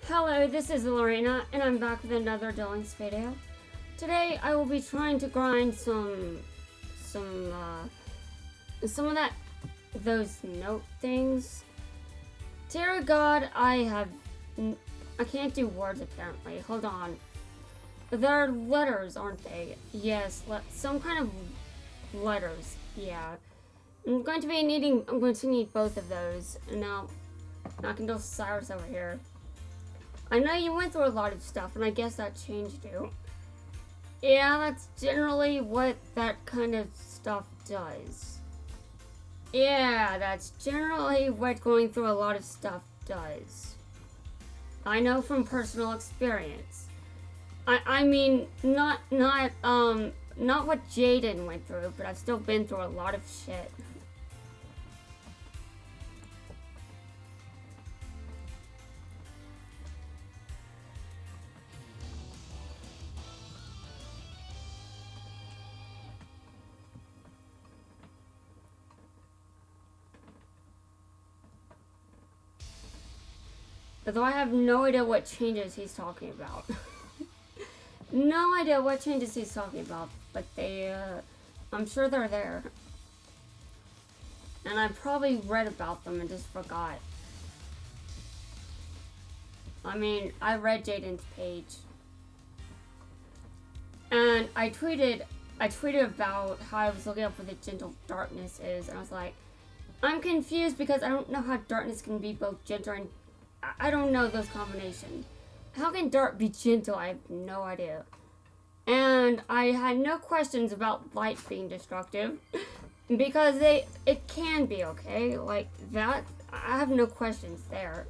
Hello, this is Lorena, and I'm back with another Dueling's video. Today, I will be trying to grind some of those note things. Dear God, I can't do words apparently. Hold on. They're letters, aren't they? Yes, some kind of letters. Yeah. I'm going to need both of those. And now I can do Cyrus over here. I know you went through a lot of stuff, and I guess that changed you. Yeah, that's generally what that kind of stuff does. Yeah, that's generally what going through a lot of stuff does. I know from personal experience. I mean, not what Jaden went through, but I've still been through a lot of shit. Although I have no idea what changes he's talking about. No idea what changes he's talking about, but I'm sure they're there. And I probably read about them and just forgot. I mean, I read Jaden's page. And I tweeted about how I was looking up what the gentle darkness is, and I was like, I'm confused because I don't know how darkness can be both gentle and I don't know those combinations. How can dark be gentle? I have no idea. And I had no questions about light being destructive because it can be, okay? Like that, I have no questions there.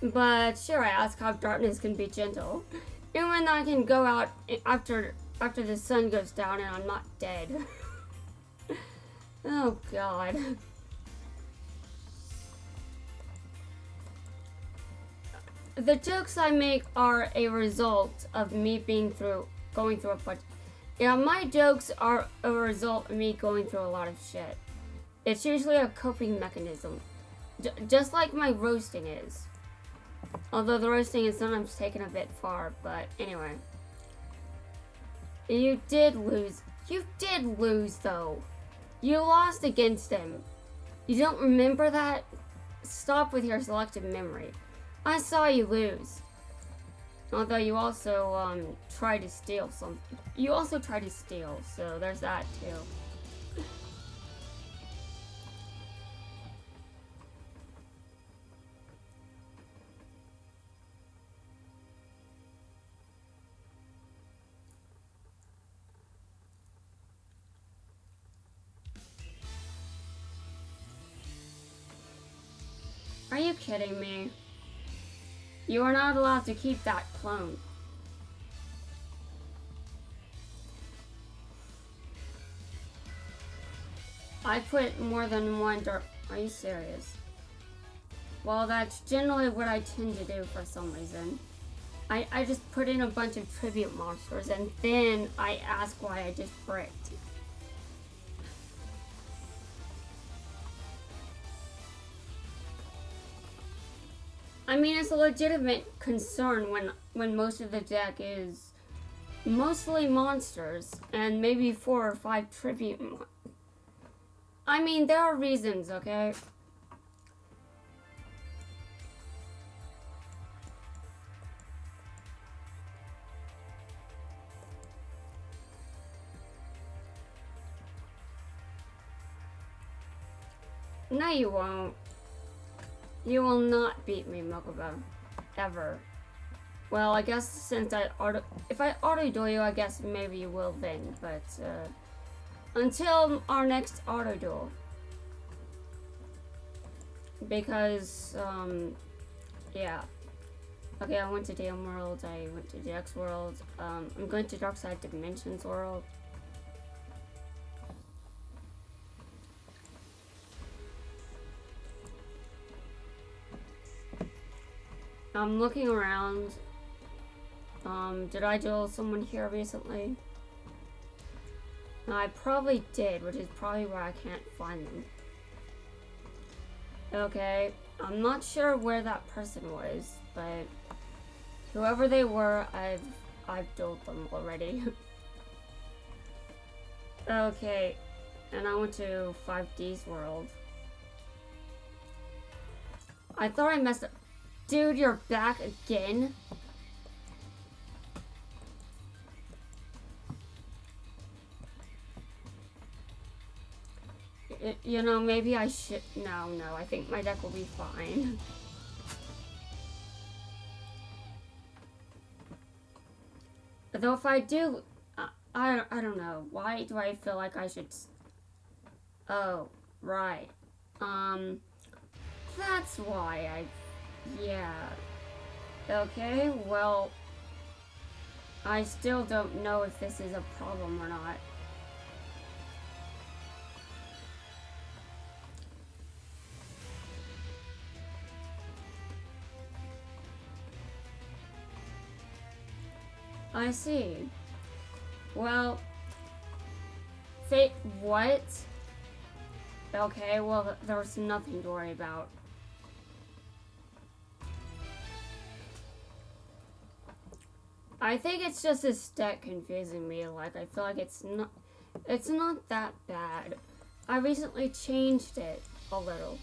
But sure, I asked how darkness can be gentle. And when I can go out after the sun goes down and I'm not dead. Oh God. The jokes I make are a result of me going through a bunch. Yeah, my jokes are a result of me going through a lot of shit. It's usually a coping mechanism. Just like my roasting is. Although the roasting is sometimes taken a bit far, but anyway. You did lose. You did lose, though. You lost against him. You don't remember that? Stop with your selective memory. I saw you lose. Although you also tried to steal something. You also tried to steal, so there's that too. Are you kidding me? You are not allowed to keep that clone. I put more than one dirt. Are you serious? Well, that's generally what I tend to do for some reason. I just put in a bunch of tribute monsters and then I ask why I just bricked. I mean, it's a legitimate concern when most of the deck is mostly monsters and maybe 4 or 5 tribute. I mean, there are reasons, okay? No, you won't. You will not beat me, Mokuba. Ever. Well, I guess since if I auto-duel you, I guess maybe you will then, but, until our next auto-duel. Because, yeah. Okay, I went to DM World, I went to DX World, I'm going to Dark Side Dimensions World. I'm looking around. Did I duel someone here recently? No, I probably did, which is probably why I can't find them. Okay, I'm not sure where that person was, but whoever they were, I've told them already. Okay, and I went to 5D's world. I thought I messed up. Dude, you're back again? You know, maybe I should... No, I think my deck will be fine. Though if I do... I don't know. Why do I feel like I should... Oh, right. That's why I... Yeah. Okay, well... I still don't know if this is a problem or not. I see. Well... What? Okay, well, there's nothing to worry about. I think it's just this deck confusing me. Like, I feel like it's not that bad. I recently changed it a little.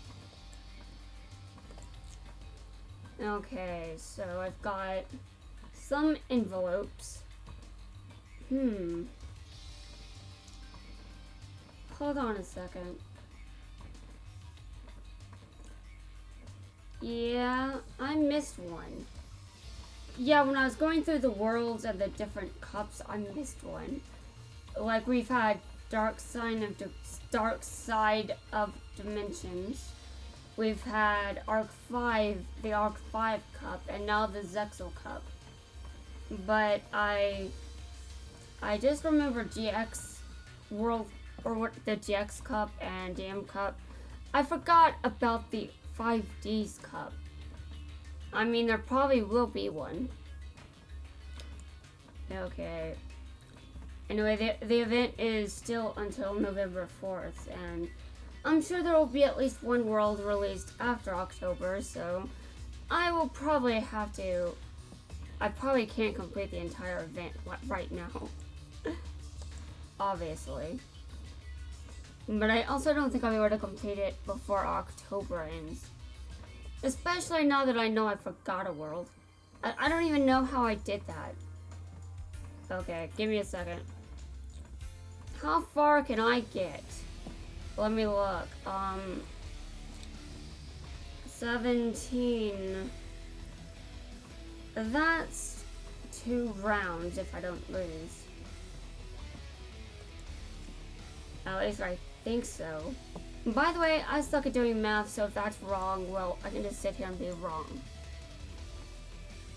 Okay, so I've got some envelopes. Hold on a second. Yeah, I missed one. Yeah, when I was going through the worlds and the different cups, I missed one. Like, we've had Dark Side of Dimensions. We've had Arc 5, the Arc 5 cup, and now the Zexal cup. But I just remember GX World, or what, the GX cup and DM cup. I forgot about the 5D's cup. I mean, there probably will be one. Okay. Anyway, the event is still until November 4th, and I'm sure there will be at least one world released after October, so I will probably have to... I probably can't complete the entire event right now. Obviously. But I also don't think I'll be able to complete it before October ends. Especially now that I know I forgot a world. I don't even know how I did that. Okay, give me a second. How far can I get? Let me look. 17. That's 2 rounds if I don't lose. At least I think so. By the way, I suck at doing math, so if that's wrong, well, I can just sit here and be wrong.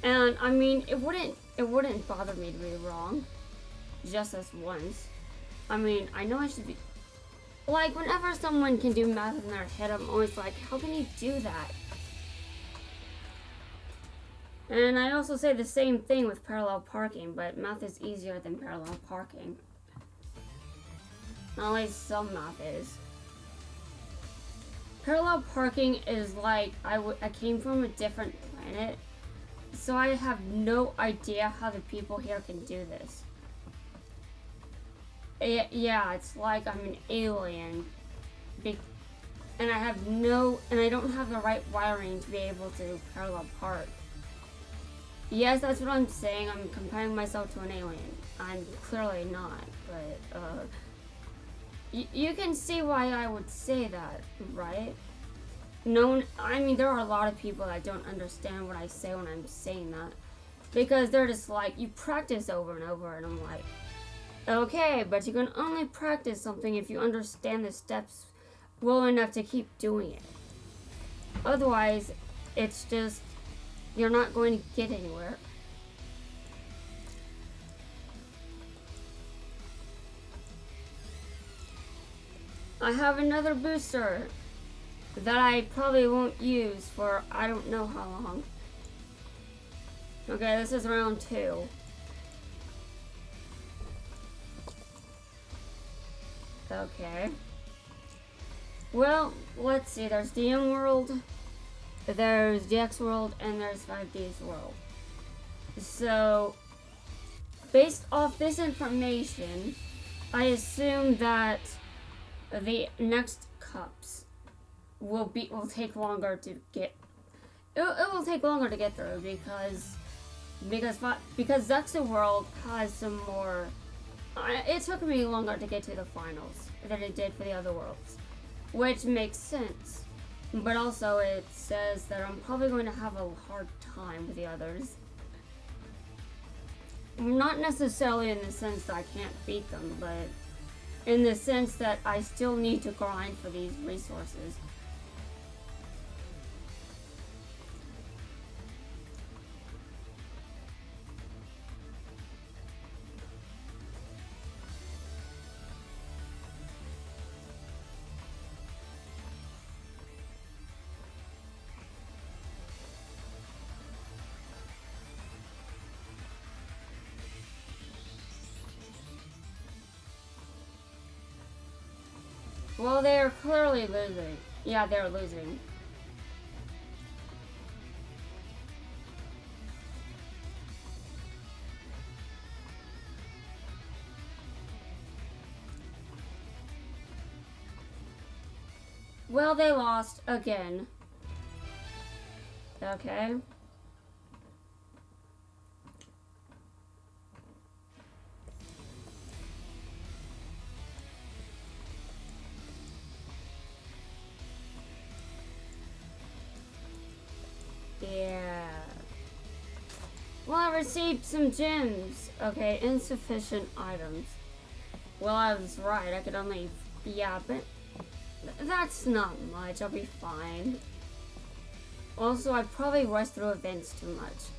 And I mean, it wouldn't bother me to be wrong, just this once. I mean, I know I should be. Like, whenever someone can do math in their head, I'm always like, how can you do that? And I also say the same thing with parallel parking, but math is easier than parallel parking. At least some math is. Parallel parking is like, I came from a different planet, so I have no idea how the people here can do this. Yeah, it's like I'm an alien. And I don't have the right wiring to be able to parallel park. Yes, that's what I'm saying. I'm comparing myself to an alien. I'm clearly not, but, you can see why I would say that, right? No, I mean, there are a lot of people that don't understand what I say when I'm saying that. Because they're just like, you practice over and over, and I'm like, okay, but you can only practice something if you understand the steps well enough to keep doing it. Otherwise, it's just, you're not going to get anywhere. I have another booster that I probably won't use for I don't know how long. Okay, this is round 2. Okay. Well, let's see. There's DM world, there's DX world, and there's 5D's world. So, based off this information, I assume that the next cups will take longer to get. It will take longer to get through because Zexa World has some more. It took me longer to get to the finals than it did for the other worlds, which makes sense. But also, it says that I'm probably going to have a hard time with the others. Not necessarily in the sense that I can't beat them, but in the sense that I still need to grind for these resources. Well, they're clearly losing. Yeah, they're losing. Well, they lost again. Okay. Yeah. Well, I received some gems. Okay, insufficient items. Well, I was right. I could only... Yeah, but... That's not much. I'll be fine. Also, I probably rushed through events too much.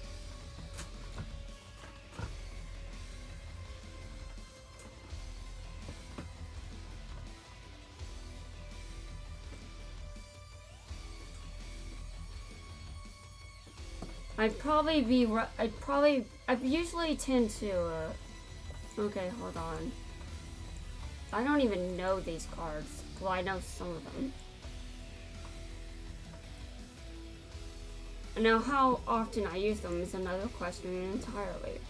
I usually tend to, okay, hold on. I don't even know these cards. Well, I know some of them. Now, how often I use them is another question entirely.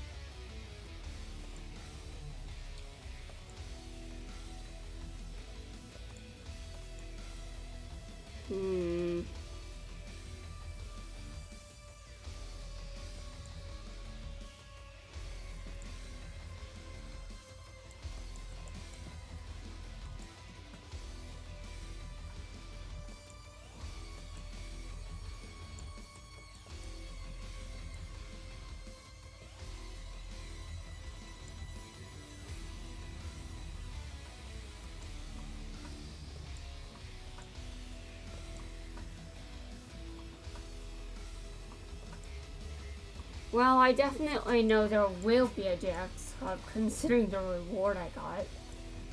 Well, I definitely know there will be a Jax card considering the reward I got.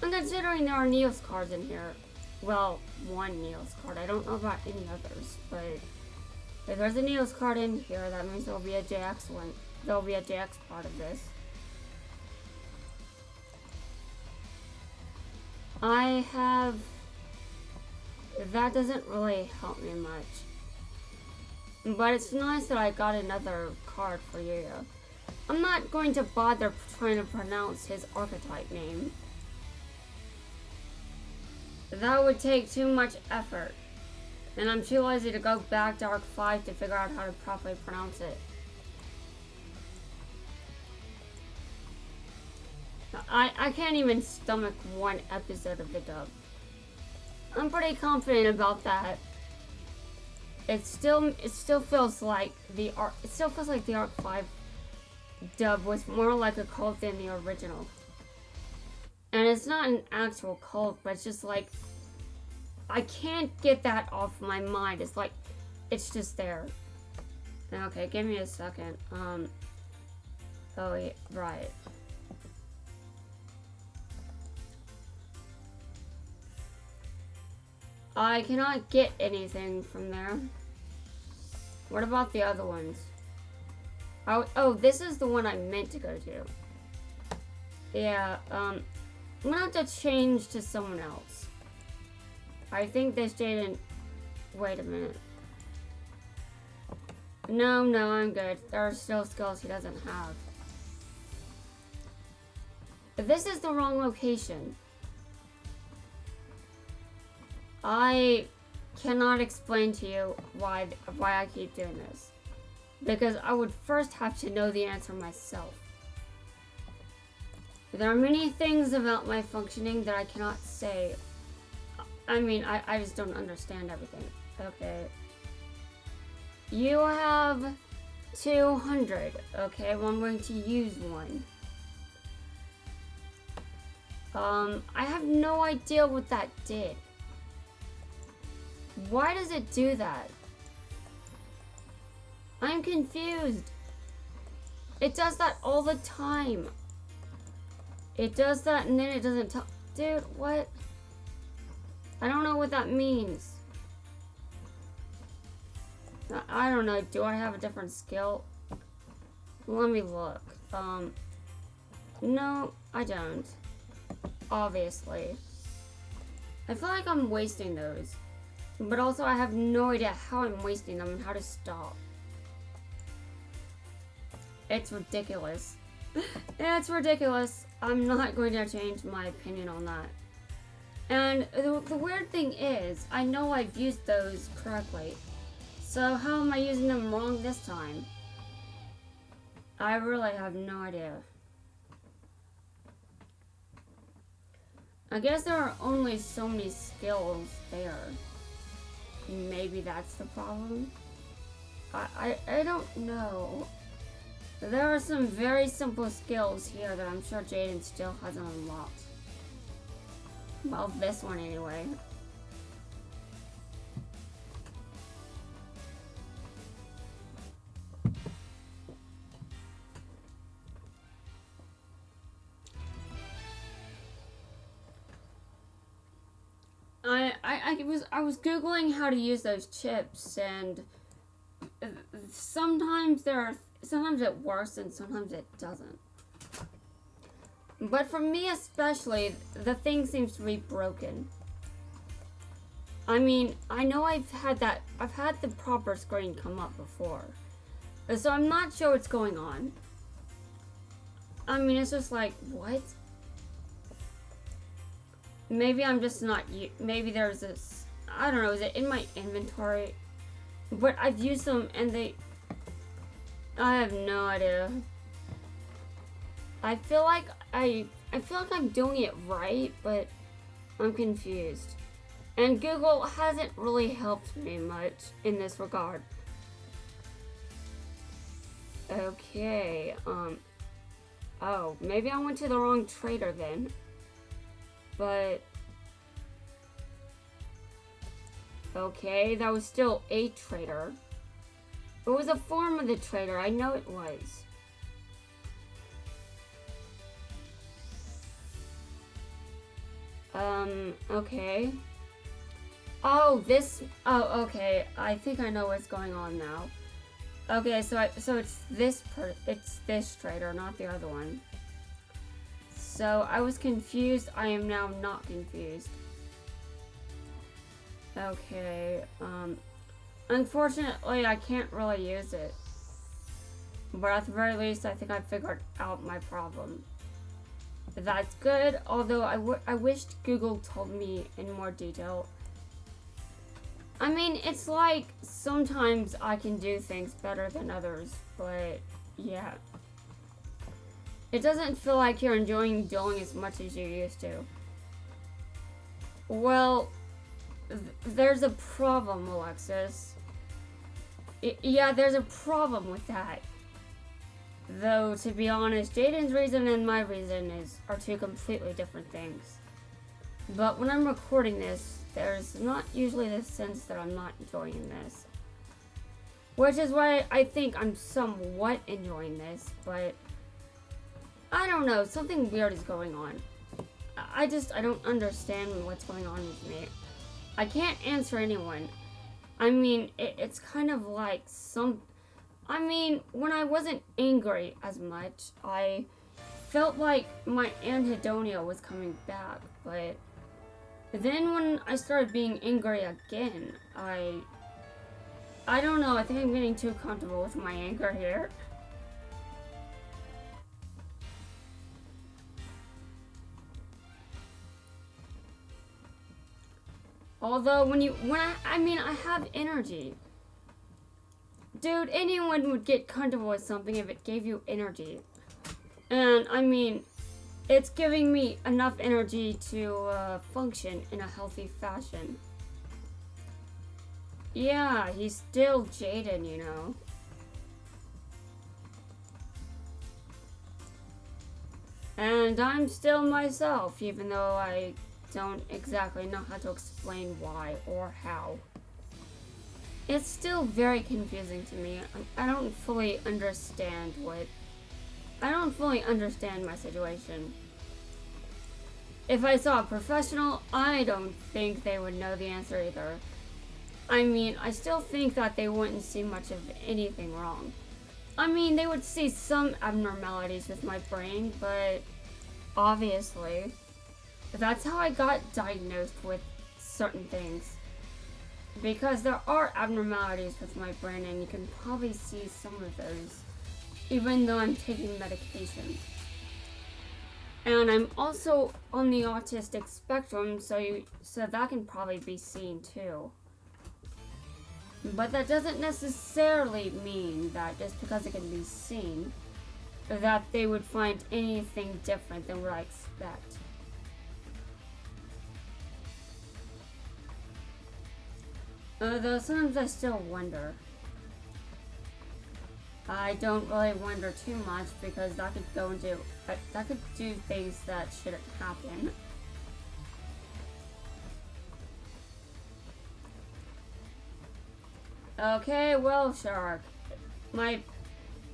And considering there are Neos cards in here. Well, one Neos card. I don't know about any others, but if there's a Neos card in here, that means there'll be a Jax one. There'll be a Jax part of this. I have... That doesn't really help me much. But it's nice that I got another card for you. I'm not going to bother trying to pronounce his archetype name. That would take too much effort. And I'm too lazy to go back to Arc 5 to figure out how to properly pronounce it. I can't even stomach one episode of the dub. I'm pretty confident about that. It still feels like the Arc 5 dub was more like a cult than the original. And it's not an actual cult, but it's just like I can't get that off my mind. It's like it's just there. Okay, give me a second. Oh yeah, right. I cannot get anything from there. What about the other ones? Oh, this is the one I meant to go to. Yeah, I'm gonna have to change to someone else. I think this Jaden... Wait a minute. No, I'm good. There are still skills he doesn't have. This is the wrong location. I cannot explain to you why I keep doing this. Because I would first have to know the answer myself. There are many things about my functioning that I cannot say. I mean, I just don't understand everything. Okay. You have 200. Okay, well, I'm going to use one. I have no idea what that did. Why does it do that? I'm confused. It does that all the time. It does that and then it doesn't tell. Dude, what? I don't know what that means. I don't know. Do I have a different skill? Let me look. No, I don't. Obviously. I feel like I'm wasting those. But also I have no idea how I'm wasting them and how to stop. It's ridiculous. It's ridiculous. I'm not going to change my opinion on that. And the weird thing is, I know I've used those correctly. So how am I using them wrong this time? I really have no idea. I guess there are only so many skills there. Maybe that's the problem? I don't know. There are some very simple skills here that I'm sure Jaden still hasn't unlocked. Well, this one anyway. I was Googling how to use those chips, and sometimes it works and sometimes it doesn't. But for me especially, the thing seems to be broken. I mean, I know I've had the proper screen come up before. So I'm not sure what's going on. I mean, it's just like, what? Maybe I'm just not, maybe there's this, I don't know, is it in my inventory? But I've used them and I have no idea. I feel like I'm doing it right, but I'm confused. And Google hasn't really helped me much in this regard. Okay, oh, maybe I went to the wrong trader then. But, okay, that was still a trader. It was a form of the trader, I know it was. Okay. Oh, okay, I think I know what's going on now. Okay, so it's this trader, not the other one. So I was confused. I am now not confused. Okay. Unfortunately, I can't really use it. But at the very least, I think I figured out my problem. That's good. Although I wished Google told me in more detail. I mean, it's like sometimes I can do things better than others, but yeah. It doesn't feel like you're enjoying dueling as much as you used to. Well, there's a problem, Alexis. Yeah, there's a problem with that. Though, to be honest, Jaden's reason and my reason are two completely different things. But when I'm recording this, there's not usually this sense that I'm not enjoying this. Which is why I think I'm somewhat enjoying this, but I don't know, something weird is going on. I don't understand what's going on with me. I can't answer anyone. I mean, it's kind of like when I wasn't angry as much, I felt like my anhedonia was coming back, but Then when I started being angry again, I don't know, I think I'm getting too comfortable with my anger here. Although I have energy. Dude, anyone would get comfortable with something if it gave you energy. And I mean, it's giving me enough energy to function in a healthy fashion. Yeah, he's still jaded, you know. And I'm still myself, even though I don't exactly know how to explain why or how. It's still very confusing to me. I don't fully understand my situation. If I saw a professional, I don't think they would know the answer either. I mean, I still think that they wouldn't see much of anything wrong. I mean, they would see some abnormalities with my brain, but obviously, that's how I got diagnosed with certain things. Because there are abnormalities with my brain, and you can probably see some of those, even though I'm taking medication. And I'm also on the autistic spectrum, so that can probably be seen too. But that doesn't necessarily mean that just because it can be seen, that they would find anything different than what I expect. Though sometimes I still wonder. I don't really wonder too much because that could do things that shouldn't happen. Okay, well, Shark. I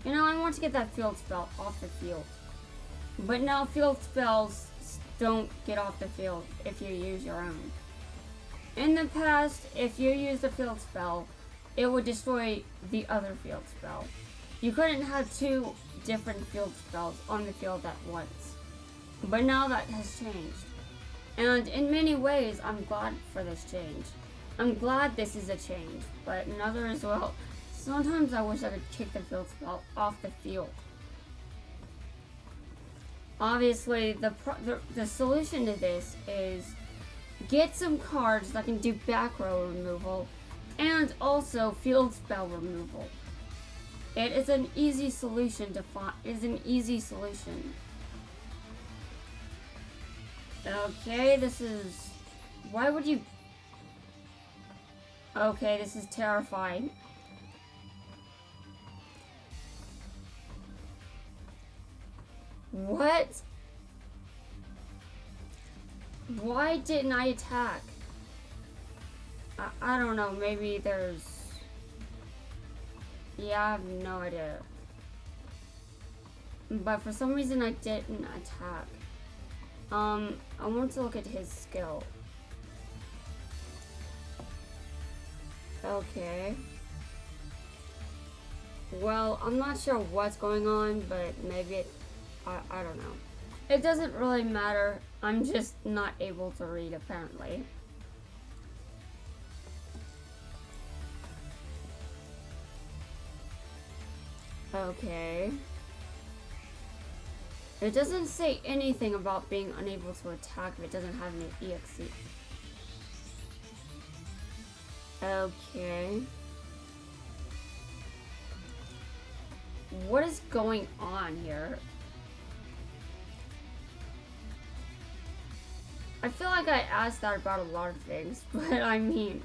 want to get that field spell off the field. But now field spells don't get off the field if you use your own. In the past, if you used a field spell, it would destroy the other field spell. You couldn't have two different field spells on the field at once. But now that has changed. And in many ways, I'm glad for this change. I'm glad this is a change, but in others, well, sometimes I wish I could kick the field spell off the field. Obviously, the solution to this is get some cards that can do back row removal and also field spell removal. It is an easy solution to find. It is an easy solution. Okay, this is. Why would you? Okay, this is terrifying. What? Why didn't I attack? I don't know, maybe there's... Yeah, I have no idea. But for some reason I didn't attack. I want to look at his skill. Okay. Well, I'm not sure what's going on, but maybe I don't know. It doesn't really matter. I'm just not able to read, apparently. Okay. It doesn't say anything about being unable to attack if it doesn't have any EXE. Okay. What is going on here? I feel like I asked that about a lot of things, but I mean,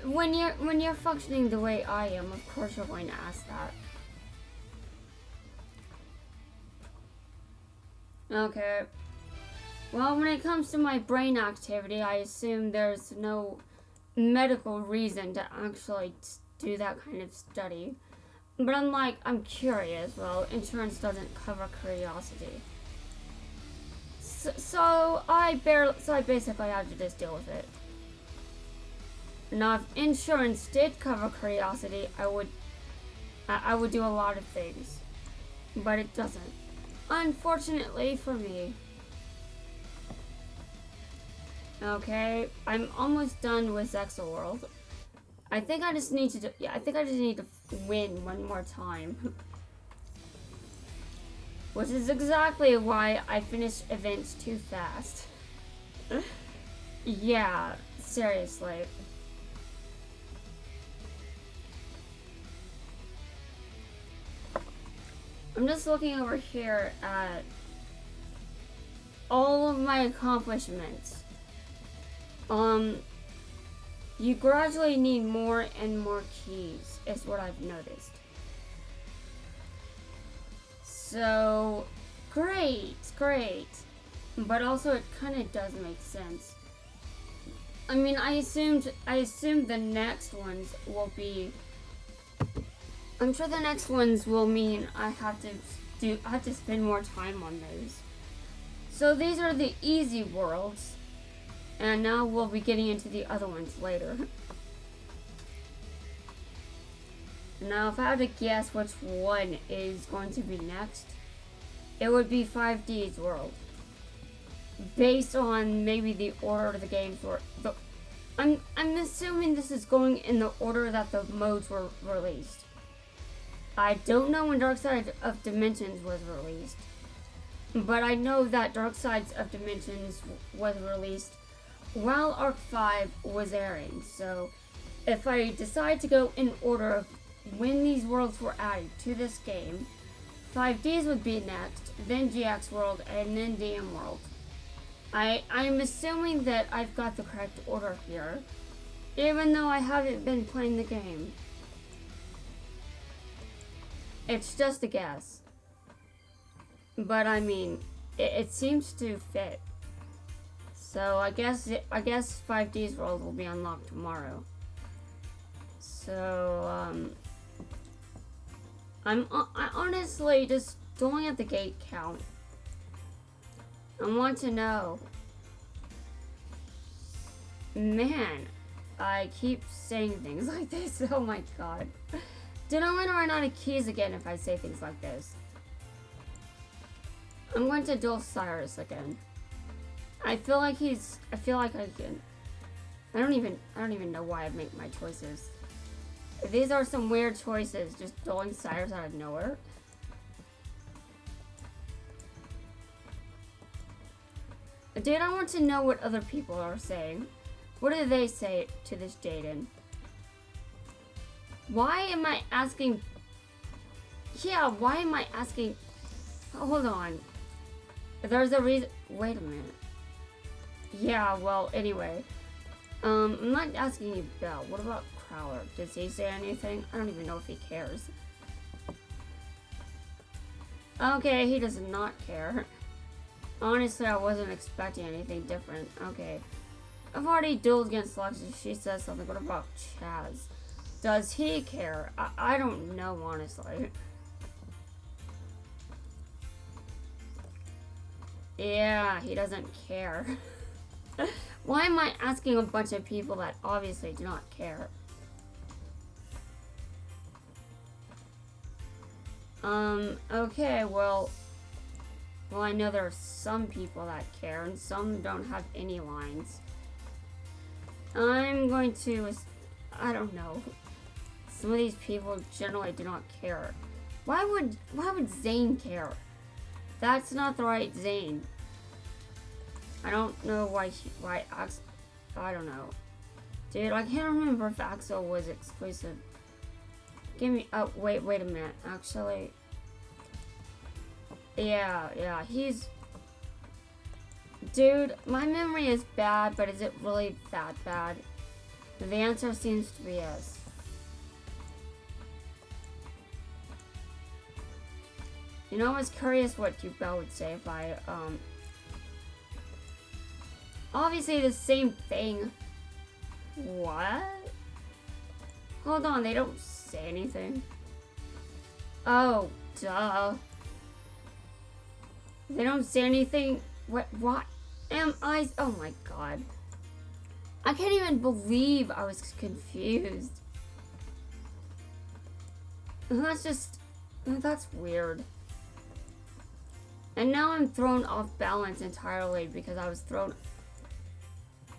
when you're functioning the way I am, of course you're going to ask that. Okay. Well, when it comes to my brain activity, I assume there's no medical reason to actually do that kind of study. But I'm curious. Well, insurance doesn't cover curiosity. So I basically have to just deal with it. Now, if insurance did cover curiosity, I would do a lot of things, but it doesn't. Unfortunately for me. Okay, I'm almost done with Zexal World. I think I just need to I think I just need to win one more time. Which is exactly why I finished events too fast. Yeah, seriously. I'm just looking over here at all of my accomplishments. You gradually need more and more keys, is what I've noticed. So, great. But also it kind of does make sense. I mean, I assumed the next ones will be, I'm sure the next ones will mean I have to spend more time on those. So these are the easy worlds. And now we'll be getting into the other ones later. Now, if I had to guess which one is going to be next, it would be 5D's world. Based on maybe the order the games were. I'm assuming this is going in the order that the modes were released. I don't know when Dark Side of Dimensions was released. But I know that Dark Sides of Dimensions was released while Arc 5 was airing, so if I decide to go in order of when these worlds were added to this game, 5Ds would be next, then GX World, and then DM World. I'm assuming that I've got the correct order here, even though I haven't been playing the game. It's just a guess. But I mean, it seems to fit. So I guess 5D's world will be unlocked tomorrow. So I honestly just going at the gate count. I want to know. Man, I keep saying things like this. Oh my god. Did I going to run out of keys again if I say things like this? I'm going to duel Cyrus again. I feel like I can. I don't even know why I make my choices. These are some weird choices, just dueling Cyrus out of nowhere. Dude, I want to know what other people are saying. What do they say to this Jaden? Why am I asking? Yeah, why am I asking? Hold on. There's a reason. Wait a minute. Yeah, well, anyway. I'm not asking you, Bell. What about Crowler? Does he say anything? I don't even know if he cares. Okay, he does not care. Honestly, I wasn't expecting anything different. Okay. I've already dueled against Lexi. She says something. What about Chaz? Does he care? I don't know, honestly. Yeah, he doesn't care. Why am I asking a bunch of people that obviously do not care? Okay, well, I know there are some people that care and some don't have any lines. I'm going to, I don't know. Some of these people generally do not care. Why would Zane care? That's not the right Zane. I don't know why Axel, I don't know. Dude, I can't remember if Axel was exclusive. Give me, oh, wait a minute. Actually, yeah, he's, dude, my memory is bad, but is it really that bad? The answer seems to be yes. You know, I was curious what Bell would say if I, obviously the same thing. What? Hold on, they don't say anything. Oh, duh. They don't say anything. What am I? Oh my god. I can't even believe I was confused. That's weird. And now I'm thrown off balance entirely because I was thrown.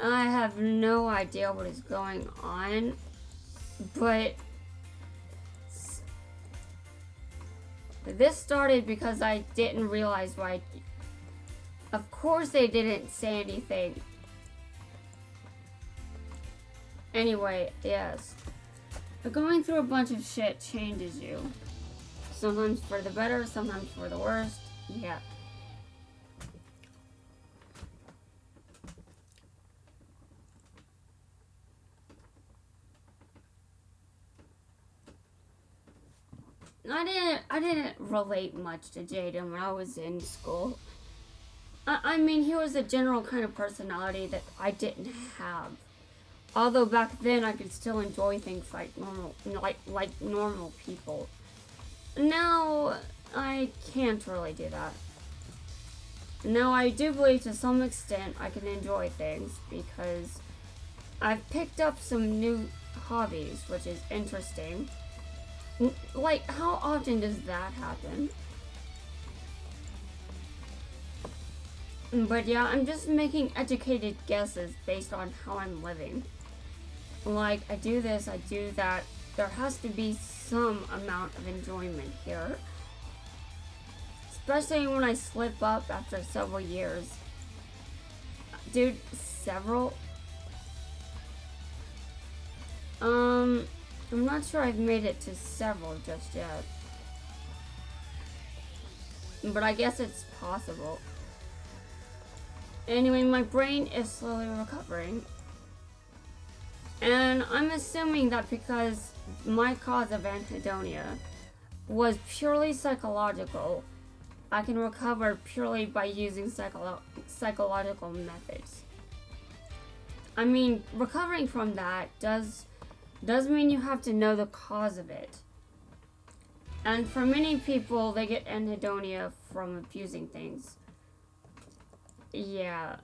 I have no idea what is going on, but this started because I didn't realize why. Of course they didn't say anything. Anyway, yes. But going through a bunch of shit changes you. Sometimes for the better, sometimes for the worst. Yeah. I didn't relate much to Jaden when I was in school. I mean, he was a general kind of personality that I didn't have. Although back then I could still enjoy things like normal people. Now I can't really do that. Now I do believe to some extent I can enjoy things because I've picked up some new hobbies, which is interesting. Like, how often does that happen? But yeah, I'm just making educated guesses based on how I'm living. Like, I do this, I do that. There has to be some amount of enjoyment here. Especially when I slip up after several years. Dude, several? I'm not sure I've made it to several just yet. But I guess it's possible. Anyway, my brain is slowly recovering. And I'm assuming that because my cause of anhedonia was purely psychological, I can recover purely by using psychological methods. I mean, recovering from that does mean you have to know the cause of it. And for many people, they get anhedonia from abusing things. Yeah.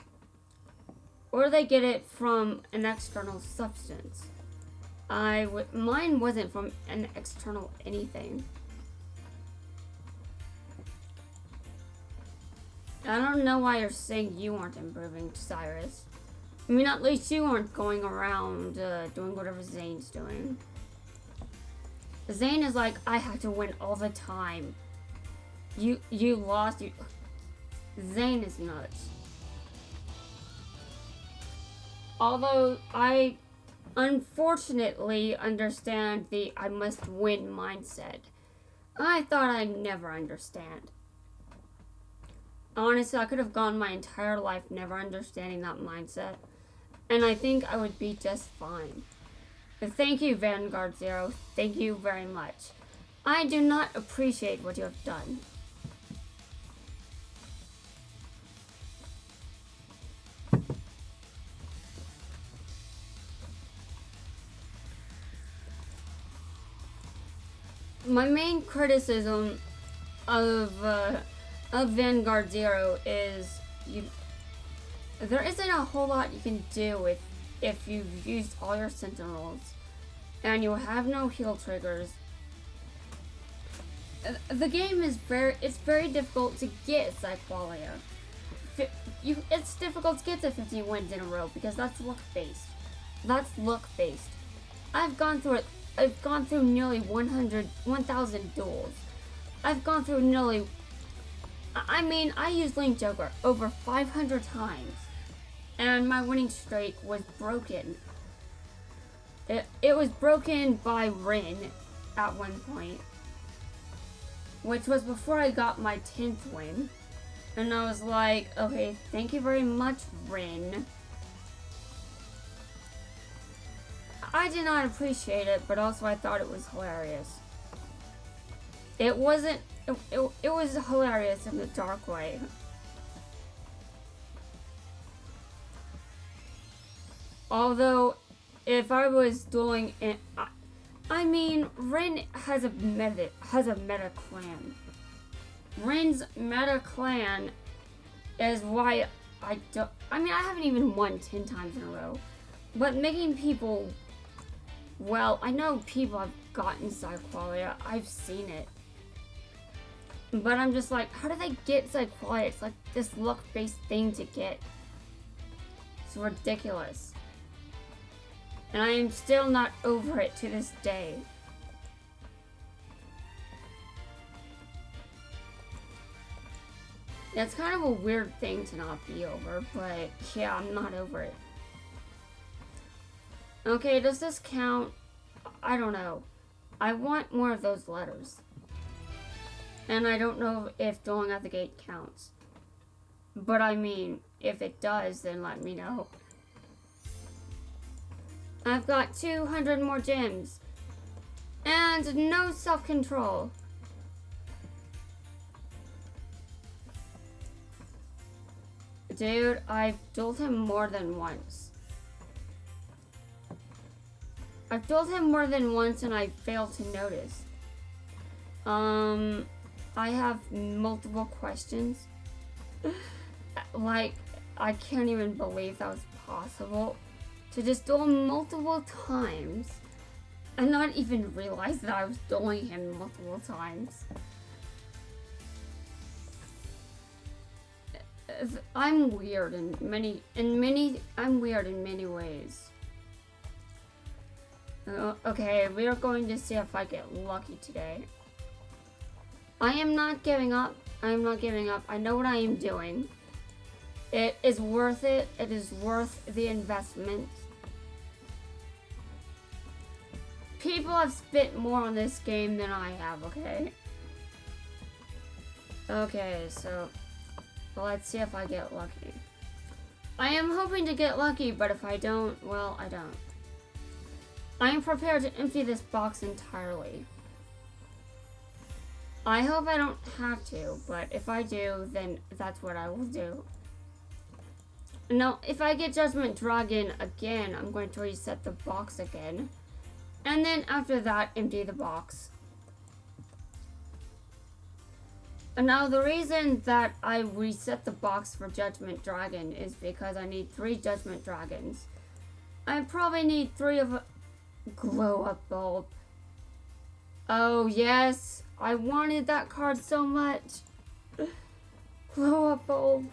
Or they get it from an external substance. Mine wasn't from an external anything. I don't know why you're saying you aren't improving, Cyrus. I mean, at least you aren't going around doing whatever Zane's doing. Zane is like, I have to win all the time. You lost. Zane is nuts. Although I unfortunately understand the I must win mindset. I thought I'd never understand. Honestly, I could have gone my entire life never understanding that mindset. And I think I would be just fine. But thank you, Vanguard Zero. Thank you very much. I do not appreciate what you have done. My main criticism of Vanguard Zero is there isn't a whole lot you can do if you've used all your sentinels and you have no heal triggers. The game is very difficult to get Psyqualia. It's difficult to get to 15 wins in a row because that's luck based. I've gone through it. I've gone through nearly 1,000 duels. I've gone through nearly. I mean, I used Link Joker over 500 times, and my winning streak was broken. It was broken by Rin at one point, which was before I got my 10th win. And I was like, okay, thank you very much, Rin. I did not appreciate it, but also I thought it was hilarious. It wasn't, it was hilarious in the dark way. Although, if I was dueling in, I mean, Rin has a meta clan. Rin's meta clan is why I haven't even won 10 times in a row. But making people, well, I know people have gotten Psyqualia. I've seen it. But I'm just like, how do they get Psyqualia? It's like this luck-based thing to get. It's ridiculous. And I am still not over it to this day. It's kind of a weird thing to not be over, but yeah, I'm not over it. Okay, does this count? I don't know. I want more of those letters. And I don't know if Dueling at the Gate counts. But I mean, if it does, then let me know. I've got 200 more gems. And no self-control. Dude, I've dueled him more than once. I've dueled him more than once and I failed to notice. I have multiple questions. Like, I can't even believe that was possible. To just duel multiple times and not even realize that I was dueling him multiple times. I'm weird in many ways. Okay, we are going to see if I get lucky today. I am not giving up. I am not giving up. I know what I am doing. It is worth it. It is worth the investment. People have spent more on this game than I have, okay? Okay, so let's see if I get lucky. I am hoping to get lucky, but if I don't, well, I don't. I am prepared to empty this box entirely. I hope I don't have to, but if I do, then that's what I will do. Now, if I get Judgment Dragon again, I'm going to reset the box again. And then after that, empty the box. And now the reason that I reset the box for Judgment Dragon is because I need 3 Judgment Dragons. I probably need 3 of a Glow Up Bulb. Oh yes, I wanted that card so much. Glow Up Bulb.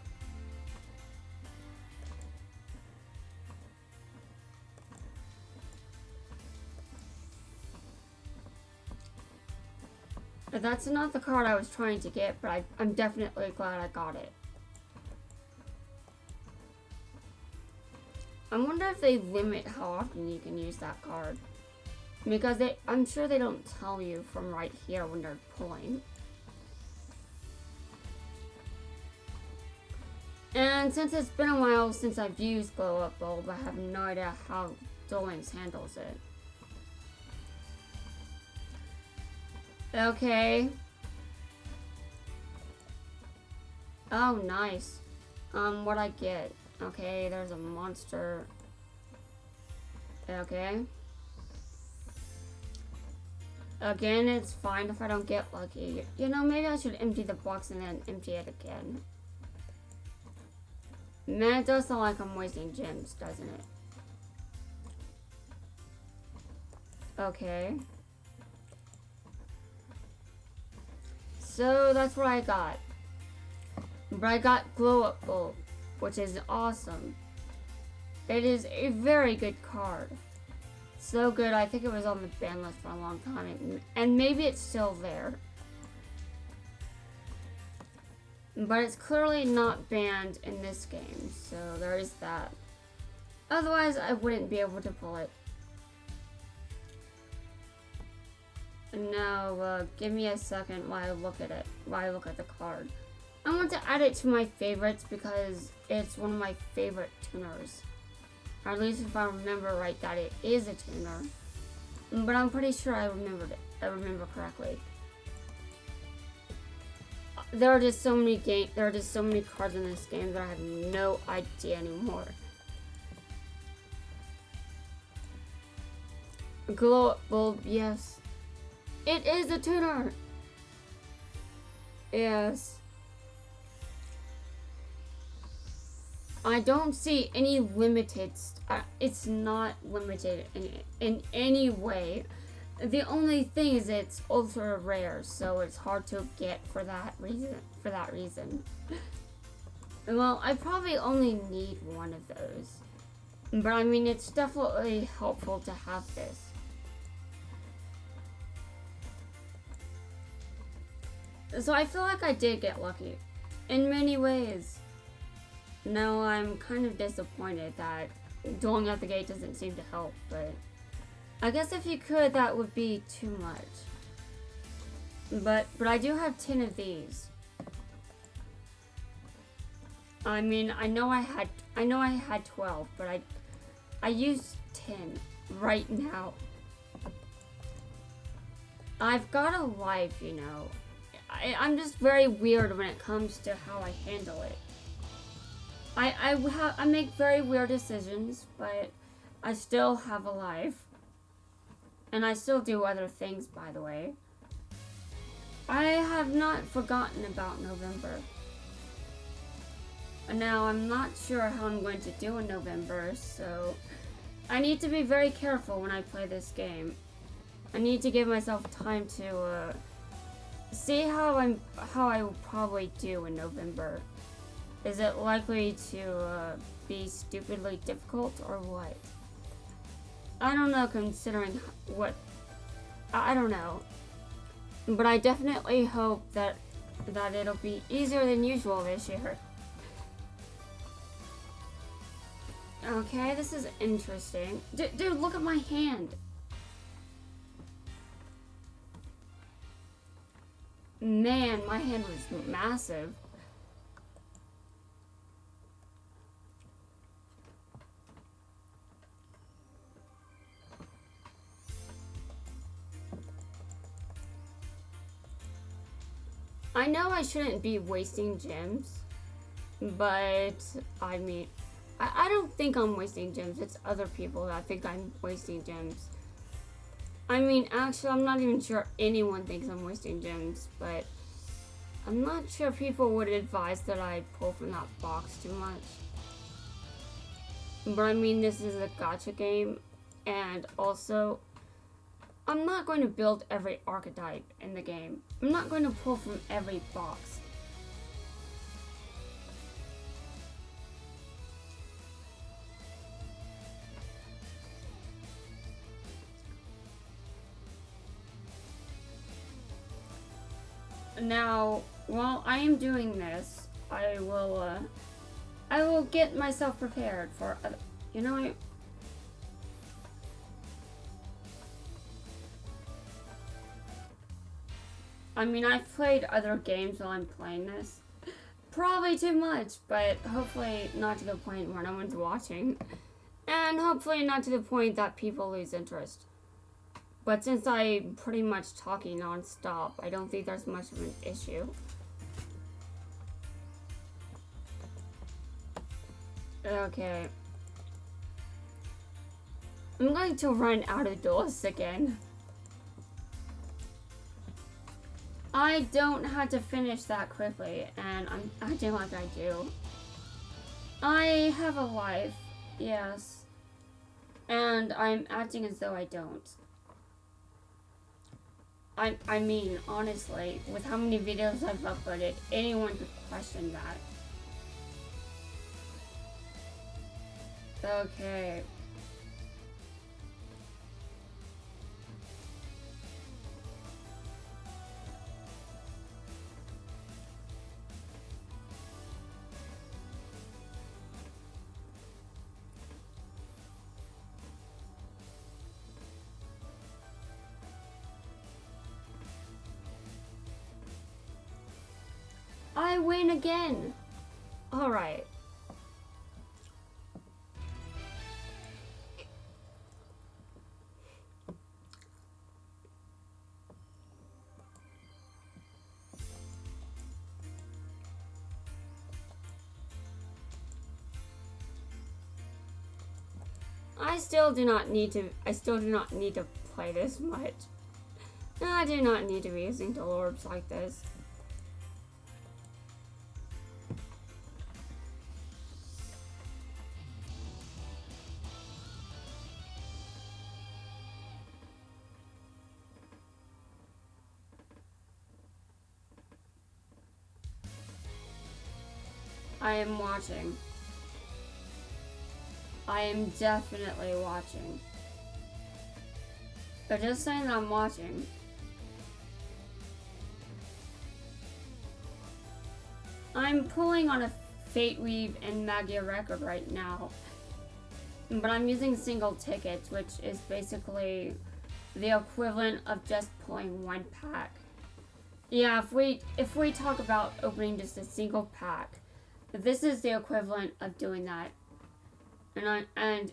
That's not the card I was trying to get, but I'm definitely glad I got it. I wonder if they limit how often you can use that card. Because I'm sure they don't tell you from right here when they're pulling. And since it's been a while since I've used Glow Up Bulb, I have no idea how Duel Links handles it. Okay. Oh, nice. What'd I get? Okay, there's a monster. Okay. Again, it's fine if I don't get lucky. You know, maybe I should empty the box and then empty it again. Man, it does sound like I'm wasting gems, doesn't it? Okay. So that's what I got. But I got Glow Up Bulb, which is awesome. It is a very good card. So good, I think it was on the ban list for a long time. And maybe it's still there. But it's clearly not banned in this game, so there is that. Otherwise, I wouldn't be able to pull it. Now, give me a second while I look at it, while I look at the card. I want to add it to my favorites because it's one of my favorite tuners. Or at least if I remember right that it is a tuner. But I'm pretty sure I remembered it. I remember correctly. There are just so many cards in this game that I have no idea anymore. Glow Up Bulb, yes. It is a tuner! Yes. I don't see any limited... it's not limited in any way. The only thing is it's ultra rare, so it's hard to get for that reason. Well, I probably only need one of those. But I mean, it's definitely helpful to have this. So I feel like I did get lucky. In many ways. No, I'm kind of disappointed that dueling at the gate doesn't seem to help, but I guess if you could, that would be too much. But I do have 10 of these. I mean, I know I had 12, but I used 10 right now. I've got a life, you know. I'm just very weird when it comes to how I handle it. I make very weird decisions, but I still have a life. And I still do other things, by the way. I have not forgotten about November. Now, I'm not sure how I'm going to do in November, so I need to be very careful when I play this game. I need to give myself time to see how I will probably do in November. Is it likely to be stupidly difficult or what? I don't know, considering what... I don't know. But I definitely hope that it'll be easier than usual this year. Okay, this is interesting. Dude, look at my hand. Man, my hand was massive. I know I shouldn't be wasting gems, but I mean, I don't think I'm wasting gems. It's other people that think I'm wasting gems. I mean, actually, I'm not even sure anyone thinks I'm wasting gems, but I'm not sure people would advise that I pull from that box too much. But I mean, this is a gacha game, and also, I'm not going to build every archetype in the game. I'm not going to pull from every box. Now, while I am doing this, I will get myself prepared for, you know, I mean, I've played other games while I'm playing this. Probably too much, but hopefully not to the point where no one's watching. And hopefully not to the point that people lose interest. But since I'm pretty much talking non-stop, I don't think there's much of an issue. Okay. I'm going to run out of duelists again. I don't have to finish that quickly, and I'm acting like I do. I have a life, yes. And I'm acting as though I don't. I mean, honestly, with how many videos I've uploaded, anyone could question that. Okay. I win again. All right. I still do not need to play this much. I do not need to be using dual orbs like this. I am watching. I am definitely watching. But just saying that I'm watching. I'm pulling on a Fate Weave and Magia record right now. But I'm using single tickets, which is basically the equivalent of just pulling one pack. Yeah, if we talk about opening just a single pack, this is the equivalent of doing that. And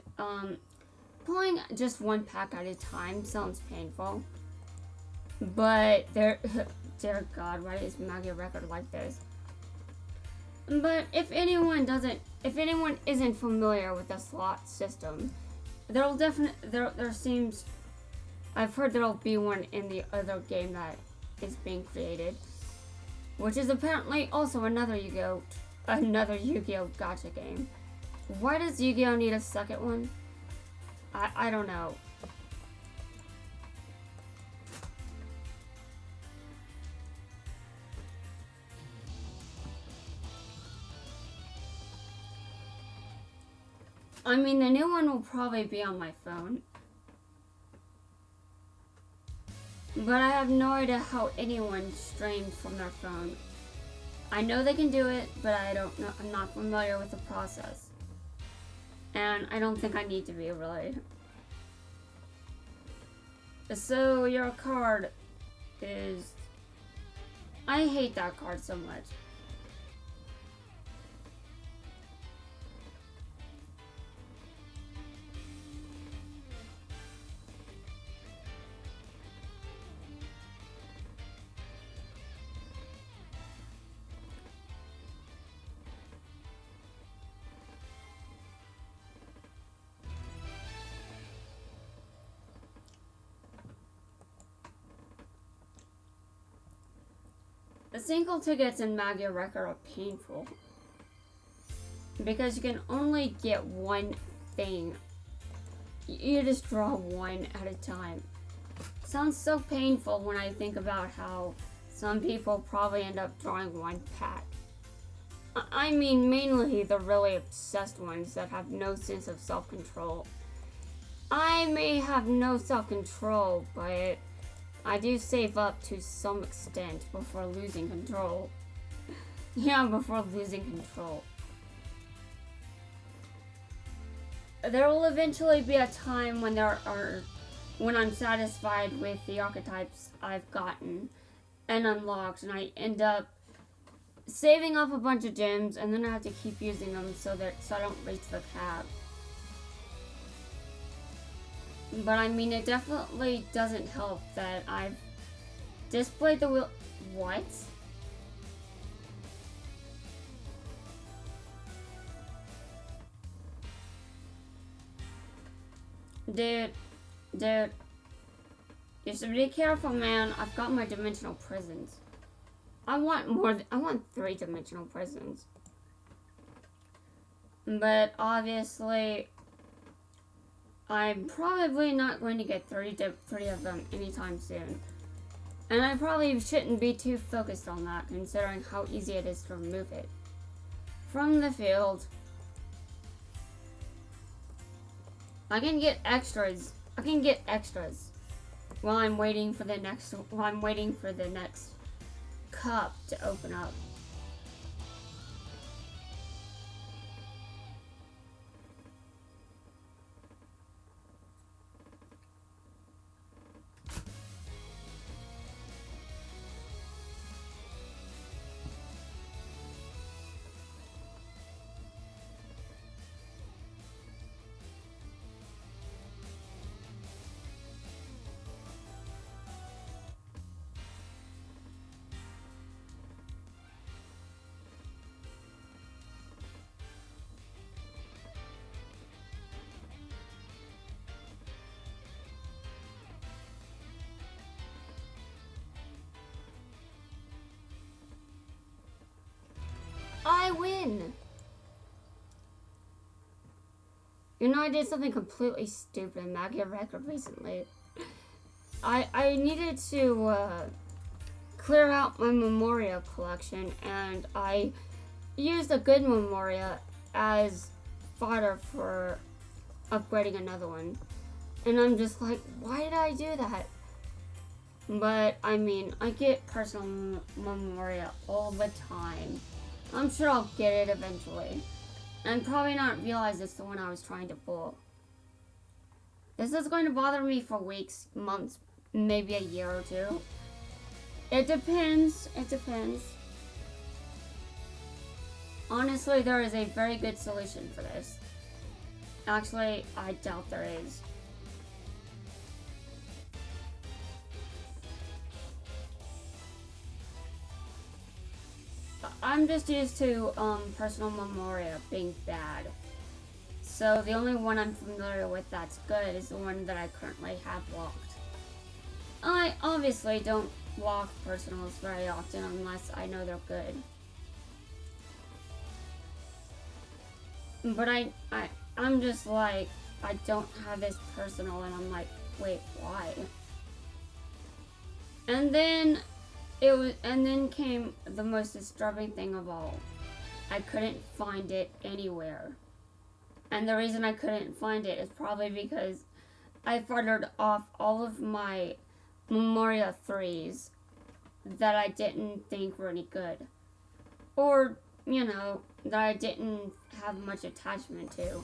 pulling just one pack at a time sounds painful. But dear God, why is Magia record like this? But if anyone isn't familiar with the slot system, I've heard there'll be one in the other game that is being created, which is apparently also another Yu-Gi-Oh gacha game. Why does Yu-Gi-Oh need a second one? I don't know. I mean, the new one will probably be on my phone. But I have no idea how anyone streams from their phone. I know they can do it, but I don't know. I'm not familiar with the process. And I don't think I need to be, really. So, your card is... I hate that card so much. The single tickets in Magia record are painful. Because you can only get one thing. You just draw one at a time. Sounds so painful when I think about how some people probably end up drawing one pack. I mean, mainly the really obsessed ones that have no sense of self-control. I may have no self-control, but I do save up to some extent before losing control. Yeah, before losing control. There will eventually be a time when when I'm satisfied with the archetypes I've gotten and unlocked, and I end up saving up a bunch of gems, and then I have to keep using them so I don't reach the cap. But I mean, it definitely doesn't help that I've displayed the wheel. What? Dude, you should be careful, man. I've got my dimensional prisons. I want 3-dimensional prisons. But obviously, I'm probably not going to get 3 of them anytime soon. And I probably shouldn't be too focused on that, considering how easy it is to remove it from the field. I can get extras while I'm waiting for the next cup to open up. I win! You know, I did something completely stupid in Magia Record recently. I needed to clear out my Memoria collection, and I used a good Memoria as fodder for upgrading another one. And I'm just like, why did I do that? But, I mean, I get personal memoria all the time. I'm sure I'll get it eventually. And probably not realize it's the one I was trying to pull. This is going to bother me for weeks, months, maybe a year or two. It depends. It depends. Honestly, there is a very good solution for this. Actually, I doubt there is. I'm just used to personal memoria being bad. So the only one I'm familiar with that's good is the one that I currently have locked. I obviously don't lock personals very often unless I know they're good. But I'm just like, I don't have this personal, and I'm like, wait, why? And then came the most disturbing thing of all. I couldn't find it anywhere. And the reason I couldn't find it is probably because I fired off all of my Memoria 3s that I didn't think were any good. Or, you know, that I didn't have much attachment to.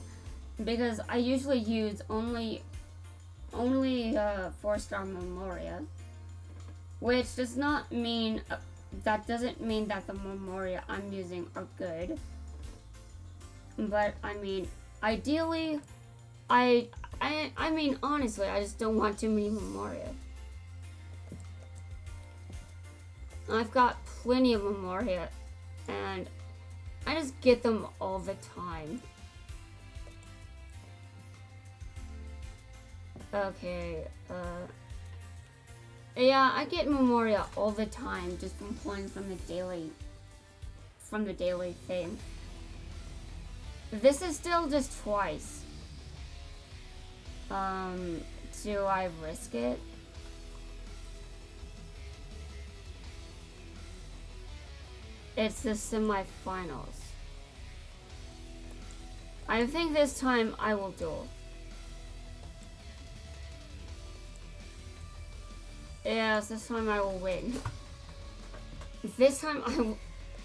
Because I usually use only 4-star Memoria. Which does not mean, that doesn't mean that the Memoria I'm using are good. But, I mean, ideally, I mean, honestly, I just don't want too many Memoria. I've got plenty of Memoria, and I just get them all the time. Okay, yeah, I get Memoria all the time just from pulling from the daily thing. This is still just twice. Do I risk it? It's the semifinals. I think this time I will duel. Yes, this time I will win. This time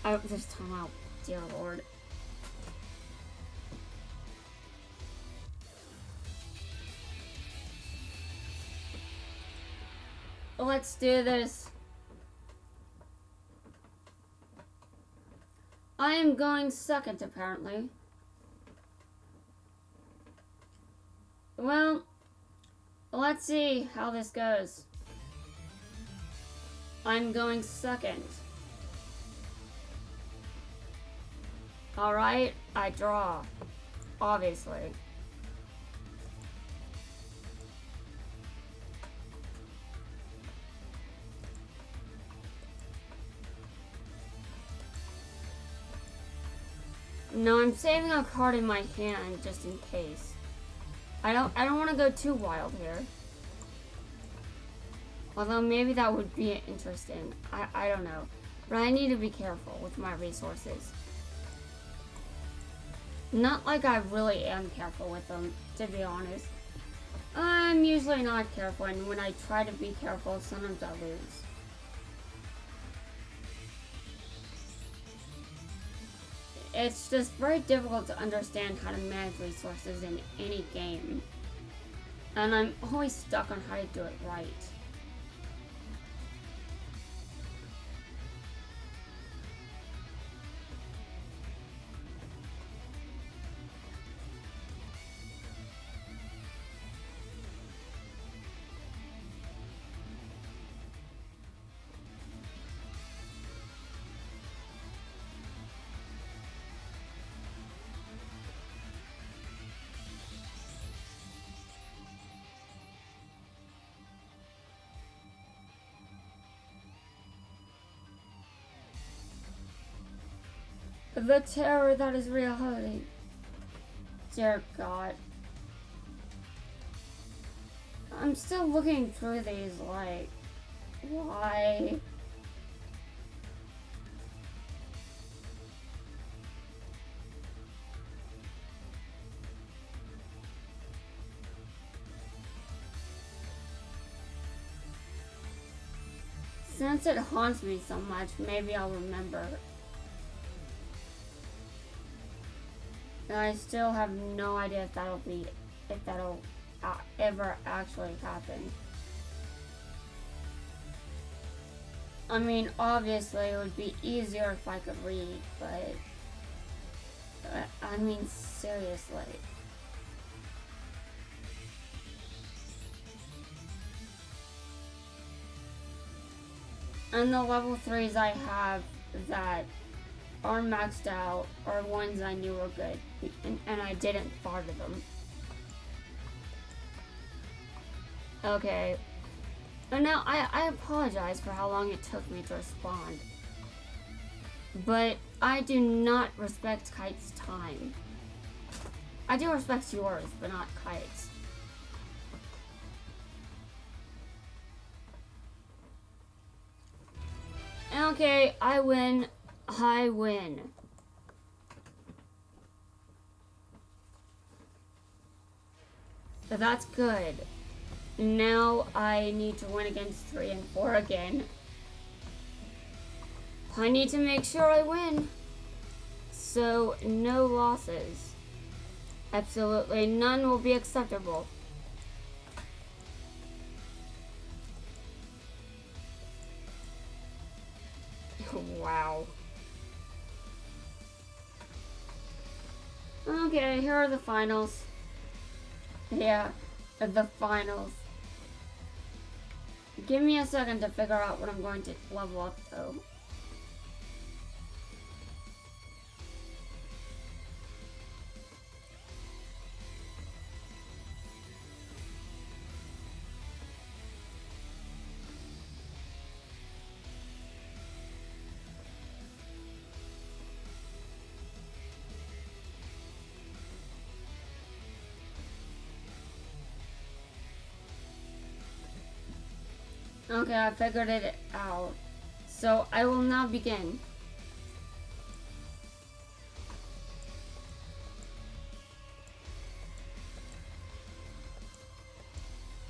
I'll, dear Lord. Let's do this. I am going second, apparently. Well, let's see how this goes. I'm going second. Alright, I draw. Obviously. No, I'm saving a card in my hand just in case. I don't want to go too wild here. Although maybe that would be interesting. I don't know. But I need to be careful with my resources. Not like I really am careful with them, to be honest. I'm usually not careful, and when I try to be careful, sometimes I lose. It's just very difficult to understand how to manage resources in any game. And I'm always stuck on how to do it right. The terror that is reality. Dear God. I'm still looking through these like, why? Since it haunts me so much, maybe I'll remember. And I still have no idea if that'll ever actually happen. I mean, obviously it would be easier if I could read, but I mean, seriously. And the level 3s I have that are maxed out are ones I knew were good, and I didn't farther them. Okay. And now I apologize for how long it took me to respond. But I do not respect Kite's time. I do respect yours, but not Kite's. Okay, I win. I win. That's good. Now I need to win against 3 and 4 again. I need to make sure I win. So, no losses. Absolutely none will be acceptable. Wow. Okay, here are the finals. Yeah, the finals. Give me a second to figure out what I'm going to level up, though. Okay, I figured it out. So I will now begin.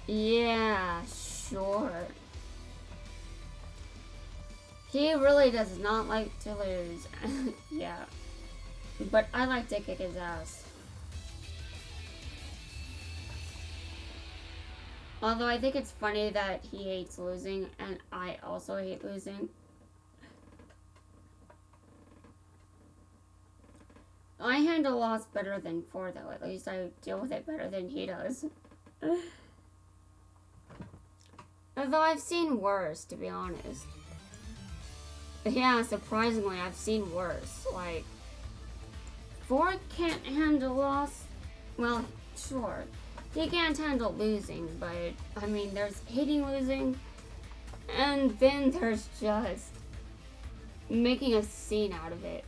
Yeah, sure. He really does not like to lose. Yeah. But I like to kick his ass. Although I think it's funny that he hates losing, and I also hate losing. I handle loss better than 4, though. At least I deal with it better than he does. Although I've seen worse, to be honest. Yeah, surprisingly, I've seen worse. Like, 4 can't handle loss. Well, sure. He can't handle losing, but, I mean, there's hating losing, and then there's just making a scene out of it.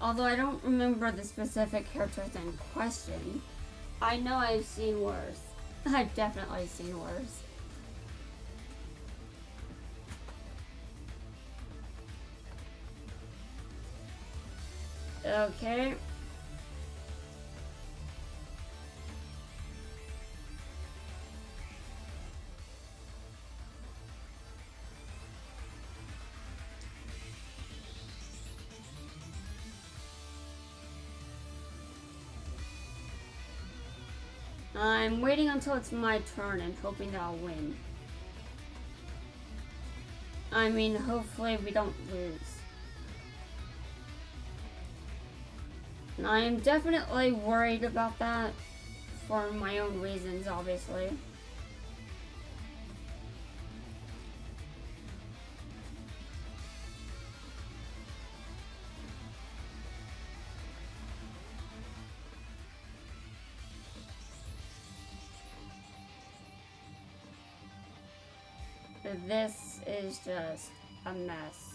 Although I don't remember the specific characters in question, I know I've seen worse. I've definitely seen worse. Okay. I'm waiting until it's my turn and hoping that I'll win. I mean, hopefully we don't lose. And I am definitely worried about that for my own reasons, obviously. This is just a mess.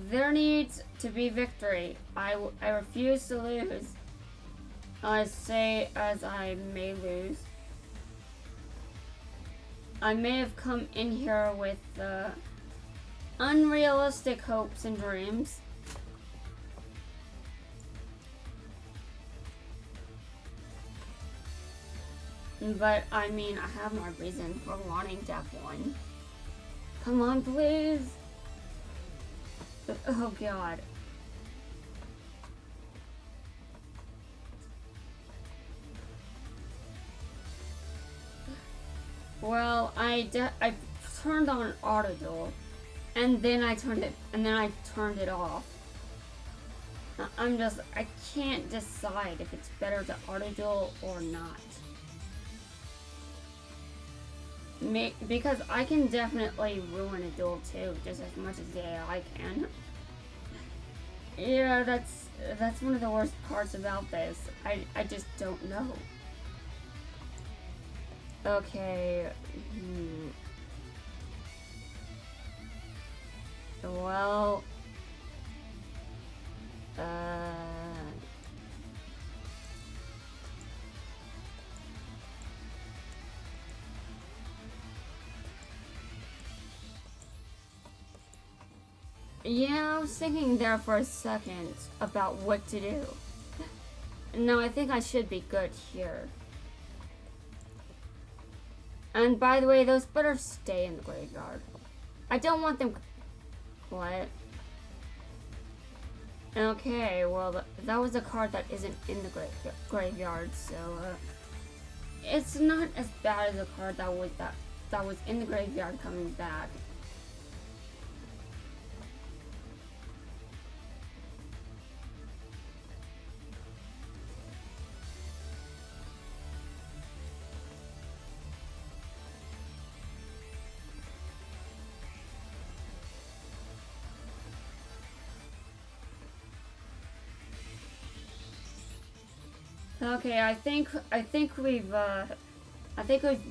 There needs to be victory. I refuse to lose. I say as I may lose. I may have come in here with unrealistic hopes and dreams. But, I mean, I have my reason for wanting to have one. Come on, please! Oh, God. Well, I turned on auto duel, and then I turned it off. I can't decide if it's better to auto duel or not. Because I can definitely ruin a duel too, just as much as the AI can. Yeah, that's one of the worst parts about this. I just don't know. Okay. Well. Yeah, I was thinking there for a second about what to do. No, I think I should be good here. And by the way, those better stay in the graveyard. I don't want them... What? Okay, well, that was a card that isn't in the graveyard, so... it's not as bad as a card that was in the graveyard coming back. Okay, I think we've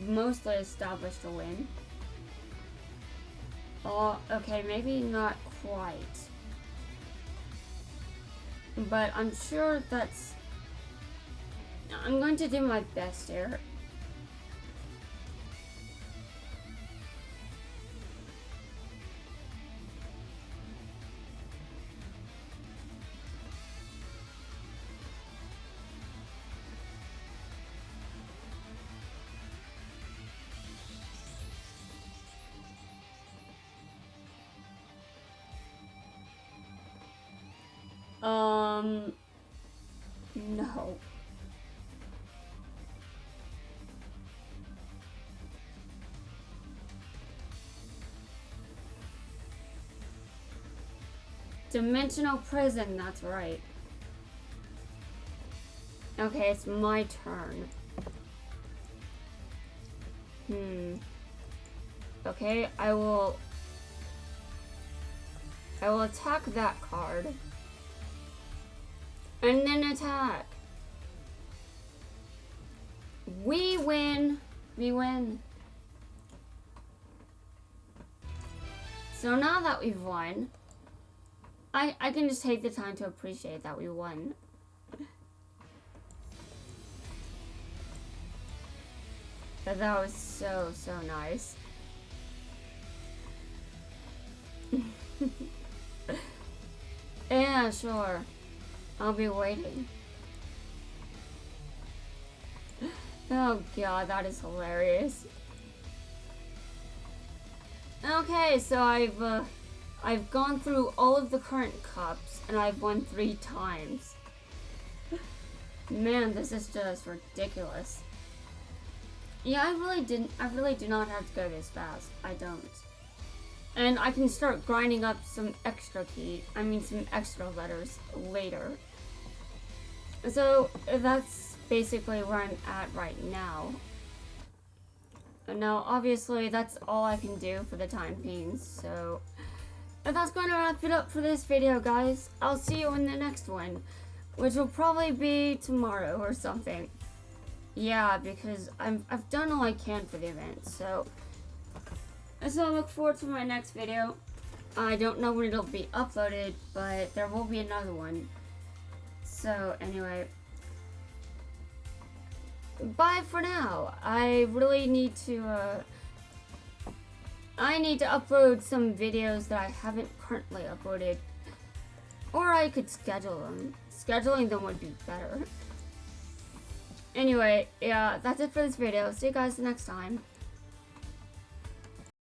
mostly established a win. Oh, okay, maybe not quite. But I'm sure I'm going to do my best here. No. Dimensional prison, that's right. Okay, it's my turn. Okay, I will attack that card. And then attack. We win. We win. So now that we've won, I can just take the time to appreciate that we won. But that was so nice. Yeah, sure. I'll be waiting. Oh god, that is hilarious. Okay, so I've gone through all of the current cups and I've won 3 times. Man, this is just ridiculous. Yeah, I really do not have to go this fast. I don't. And I can start grinding up some extra letters later. So that's basically where I'm at right now. And now, obviously, that's all I can do for the time being, so... And that's going to wrap it up for this video, guys. I'll see you in the next one, which will probably be tomorrow or something. Yeah, because I've done all I can for the event, so I look forward to my next video. I don't know when it'll be uploaded, but there will be another one. So, anyway... Bye for now. I really need to upload some videos that I haven't currently uploaded. Or I could schedule them. Scheduling them would be better. Anyway, yeah, that's it for this video. See you guys next time.